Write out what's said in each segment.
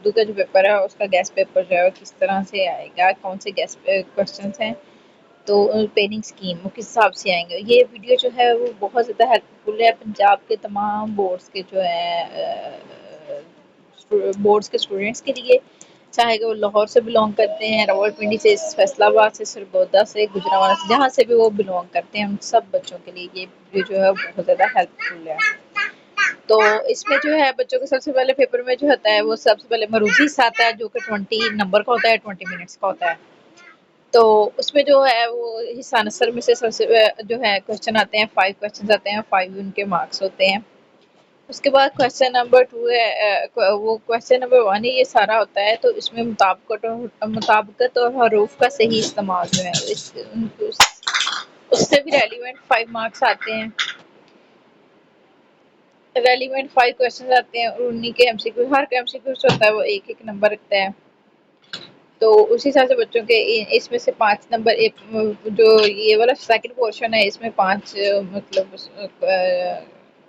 اردو کا جو پیپر ہے اس کا گیس پیپر جو ہے وہ کس طرح سے آئے گا، کون سے گیس کوشچنس ہیں، تو پیننگ اسکیم وہ کس حساب سے آئیں گے. یہ ویڈیو جو ہے وہ بہت زیادہ ہیلپ فل ہے پنجاب کے تمام بورڈز کے جو ہے بورڈز کے اسٹوڈنٹس کے لیے، چاہے کہ وہ لاہور سے بلونگ کرتے ہیں، راولپنڈی سے، فیصل آباد سے، سرگودا سے، گجرانوالہ سے، جہاں سے بھی وہ بلونگ کرتے ہیں ان سب بچوں کے لیے یہ ویڈیو جو ہے بہت زیادہ ہیلپ فل ہے. تو اس میں جو ہے بچوں کے سب سے پہلے پیپر میں جو ہوتا ہے وہ سب سے پہلے مروزی حصہ آتا ہے جو کہ 20 نمبر کا ہوتا ہے، 20 منٹس کا ہوتا ہے. تو اس میں جو ہے وہ حصہ نثر میں سے سب سے جو ہے کوشچن آتے ہیں، 5 کوشچن آتے ہیں، 5 ان کے مارکس ہوتے ہیں. اس کے بعد کوشچن نمبر 2 ہے، وہ کوشچن نمبر 1 یہ سارا ہوتا ہے. تو اس میں مطابقت اور حروف کا صحیح استعمال جو ہے اس سے بھی ریلیونٹ 5 مارکس آتے ہیں. ریلیونٹ 5 کوشچنز آتے ہیں اور انہی کے ایم سی کیو، ہر ایم سی کیو ہوتا ہے وہ 1 نمبر رکھتا ہے. تو اسی حساب سے بچوں کے اس میں سے 5 نمبر جو یہ والا سیکنڈ پورشن ہے اس میں 5 مطلب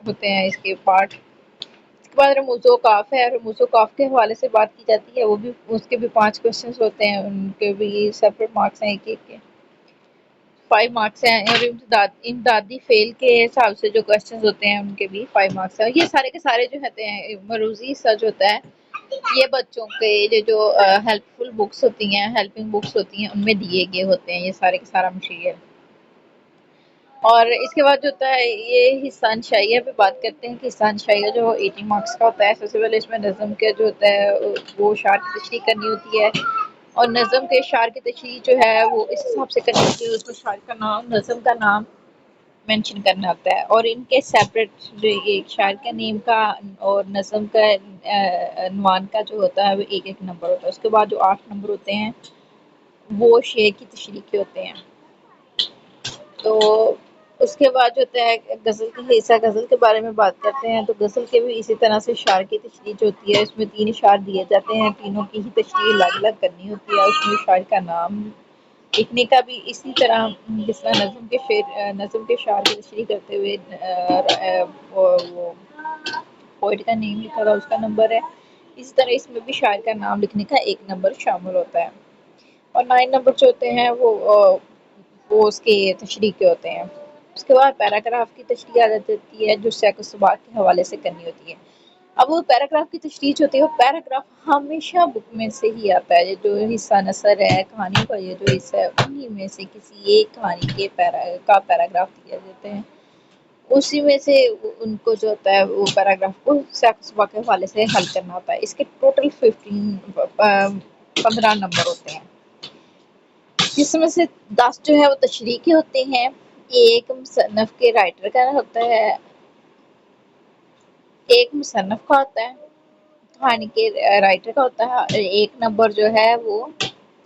ہوتے ہیں اس کے پارٹ. اس کے بعد رموز و قاف ہے، رموز و قاف کے حوالے سے بات کی جاتی ہے، وہ بھی اس کے بھی 5 کوشچنز ہوتے ہیں، ان کے بھی سیپریٹ مارکس ہیں، ایک 5 مارکس ہیں. اور امدادی فیل کے حساب سے جو کوشچنز ہوتے ہیں ان کے بھی 5 مارکس ہیں. یہ سارے کے سارے جو ہوتے ہیں مروزی سچ ہوتا ہے یہ بچوں کے جو ہیلپ فل بکس ہوتی ہیں، ہیلپنگ بکس ہوتی ہیں ان میں دیے گئے ہوتے ہیں یہ سارے کا سارا مٹیریل. اور اس کے بعد جو ہوتا ہے یہ حصہ انشائیہ پہ بات کرتے ہیں کہ حصہ انشائیہ جو 80 مارکس کا ہوتا ہے. سب سے پہلے اس میں نظم کے جو ہوتا ہے وہ اشعار کی تشریح کرنی ہوتی ہے، اور نظم کے اشعار کی تشریح جو ہے وہ اس حساب سے کرنی ہوتی ہے اس میں اشعار کا نام، نظم کا نام مینشن کرنا ہوتا ہے، اور ان کے سیپریٹ جو ایک شاعر کا نیم کا اور نظم کا عنوان کا جو ہوتا ہے وہ 1 نمبر ہوتا ہے. اس کے بعد جو 8 نمبر ہوتے ہیں وہ شعر کی تشریح کے ہوتے ہیں. تو اس کے بعد جو ہوتا ہے غزل کا حصہ، غزل کے بارے میں بات کرتے ہیں. تو غزل کے بھی اسی طرح سے اشعار کی تشریح جو ہوتی ہے اس میں 3 اشعار دیے جاتے ہیں، تینوں کی ہی تشریح الگ الگ کرنی ہوتی ہے. اس میں اشعار کا نام لکھنے کا بھی اسی طرح جس طرح نظم کے اشعار کی تشریح کرتے ہوئے وہ پوئٹ کا نیم لکھا تھا اس کا نمبر ہے، اسی طرح اس میں بھی شاعر کا نام لکھنے کا 1 نمبر شامل ہوتا ہے. اور 9 نمبر جو ہوتے ہیں وہ اس کے تشریح کے ہوتے ہیں. اس کے بعد پیراگراف کی تشریح آ جاتی ہے جو سیاق و سباق کے حوالے سے کرنی ہوتی ہے. اب وہ پیراگراف کی تشریح جو ہوتی ہے وہ پیراگراف ہمیشہ بک میں سے ہی آتا ہے، جو حصہ نثر ہے کہانی کا یہ جو حصہ ہے انہی میں سے کسی ایک کہانی کے کا پیراگراف دیا جاتے ہیں، اسی میں سے ان کو جو ہوتا ہے وہ پیراگراف کو سیاق و سباق کے حوالے سے حل کرنا ہوتا ہے. اس کے ٹوٹل 15 نمبر ہوتے ہیں، جس میں سے 10 جو ہے وہ تشریح کے ہوتے ہیں، ایک مصنف کے رائٹر کا ہوتا ہے، ایک مصنف کا ہوتا ہے، کہانی کے رائٹر کا ہوتا ہے، اور 1 نمبر جو ہے وہ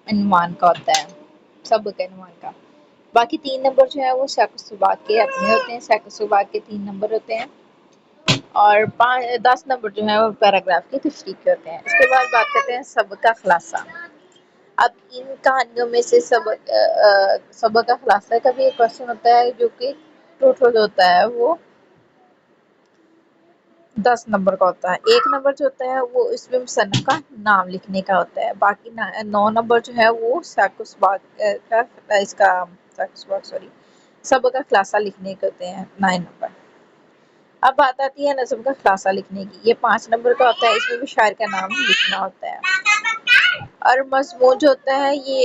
عنوان کا ہوتا ہے، سبق کے عنوان کا. باقی 3 نمبر جو ہے وہ سیاق و سباق کے اپنے ہوتے ہیں، سیاق و سباق کے 3 نمبر ہوتے ہیں، اور 10 نمبر جو ہے وہ پیراگراف کی تشریح کے ہوتے ہیں. اس کے بعد بات کرتے ہیں سبق کا خلاصہ. اب ان کہانیوں میں سے سبق کا خلاصہ کا بھی ایک کوشچن ہوتا ہے جو کہ ٹوٹل ہوتا ہے وہ 10 نمبر کا ہوتا ہے. 1 نمبر جو ہوتا ہے وہ اس میں مصنف کا نام لکھنے کا ہوتا ہے. باقی 9 نمبر جو ہے وہ سیاق و سباق سبق کا خلاصہ لکھنے کے ہوتے ہیں 9 نمبر. اب بات آتی ہے نظم کا خلاصہ لکھنے کی. یہ 5 نمبر کا ہوتا ہے، اس میں بھی شاعر کا نام لکھنا ہوتا ہے. اور مضمون جو ہوتا ہے یہ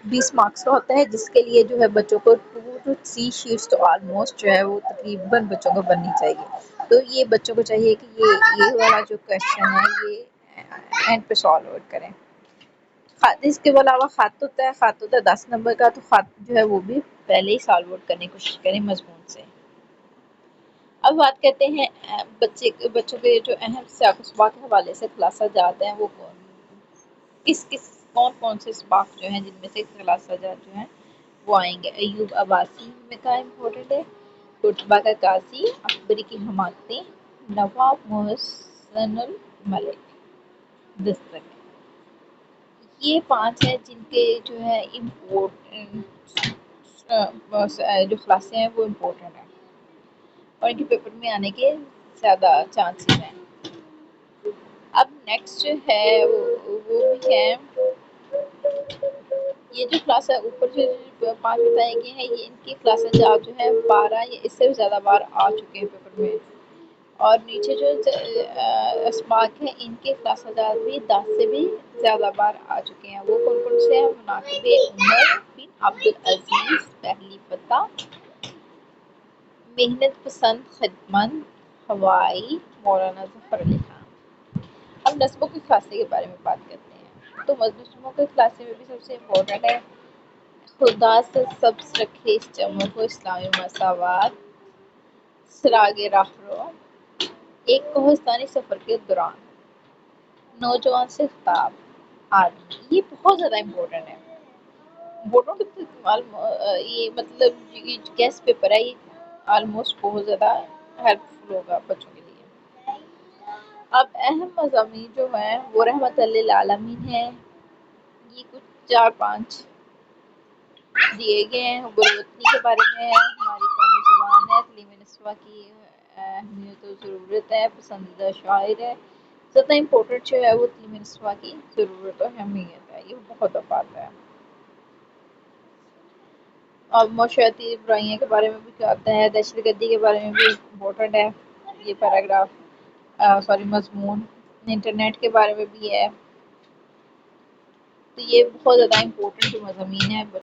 20 مارکس کا ہوتا ہے، جس کے لیے جو ہے بچوں کو 2 to 3 شیٹس تو آلموسٹ جو ہے وہ تقریباً بچوں کو بننی چاہیے. تو یہ بچوں کو چاہیے کہ یہ والا جو کوشچن ہے یہ اینڈ پہ سالو آؤٹ کریں. اس کے علاوہ خط ہوتا ہے، خط ہوتا ہے 10 نمبر کا. تو خط جو ہے وہ بھی پہلے ہی سالو آؤٹ کرنے کی کوشش کریں مضمون سے. اب بات کرتے ہیں بچوں کے جو اہم سیاق و سباق کے حوالے سے خلاصہ جات ہیں وہ کون سے سباق جو ہیں جن میں سے خلاصہ جات جو ہیں وہ آئیں گے. ایوب عباسی میں کا امپورٹنٹ ہے، قطبہ کا قاضی، اکبری کی حماقتیں، نواب محسن الملک، دستک. یہ 5 ہیں جن کے جو ہے جو خلاصے ہیں وہ امپورٹنٹ ہیں اور ان کے پیپر میں آنے کے زیادہ چانسز ہیں. اب نیکسٹ جو ہے وہ بھی ہے یہ جو کلاس ہے اوپر جو 5 بتائے گئے ہیں، یہ ان کی کلاس جو ہے 12 یا اس سے بھی زیادہ بار آ چکے ہیں پیپر میں، اور نیچے جو اسماک ہیں ان کے کلاس بھی 10 سے بھی زیادہ بار آ چکے ہیں۔ وہ کون کون سے ہیں؟ مناقب عمر بن عبدالعزیز پہلی فتح، محنت پسند خدمت ہوائی مولانا ظفر علی خان۔ اب نسبوں کی خاصی کے بارے میں بات کرتے ہیں، تو نسبوں کی خاصی میں بھی سب سے امپورٹنٹ ہے خدا سے سبز رکھے اس جمع کو اسلامی مساوات، سراغ راہرو، ایک کوہستانی سفر کے دوران، نوجوان سے خطاب، آدمی، یہ بہت زیادہ امپورٹنٹ ہے۔ یہ مطلب گیسٹ پیپر ہے، یہ آلموسٹ بہت زیادہ ہیلپ فل ہوگا بچوں کے لیے۔ اب اہم مضامین جو ہیں وہ رحمت للعالمین ہیں، یہ کچھ 4-5 دیے گئے ہیں۔ حب الوطنی کے بارے میں ہے، ہماری قومی زبان ہے، تعلیم نسواں کی اہمیت و ضرورت ہے، پسندیدہ شاعر ہے۔ زیادہ امپورٹنٹ جو ہے وہ تعلیم نسواں کی ضرورت و اہمیت ہے، یہ بہت بات ہے۔ اور معاشرتی برائیوں کے بارے میں بھی آتا ہے، دہشت گردی کے بارے میں بھی امپورٹنٹ ہے یہ پیراگراف، مضمون، انٹرنیٹ کے بارے میں بھی ہے، تو یہ بہت زیادہ امپورٹنٹ مضامین ہے۔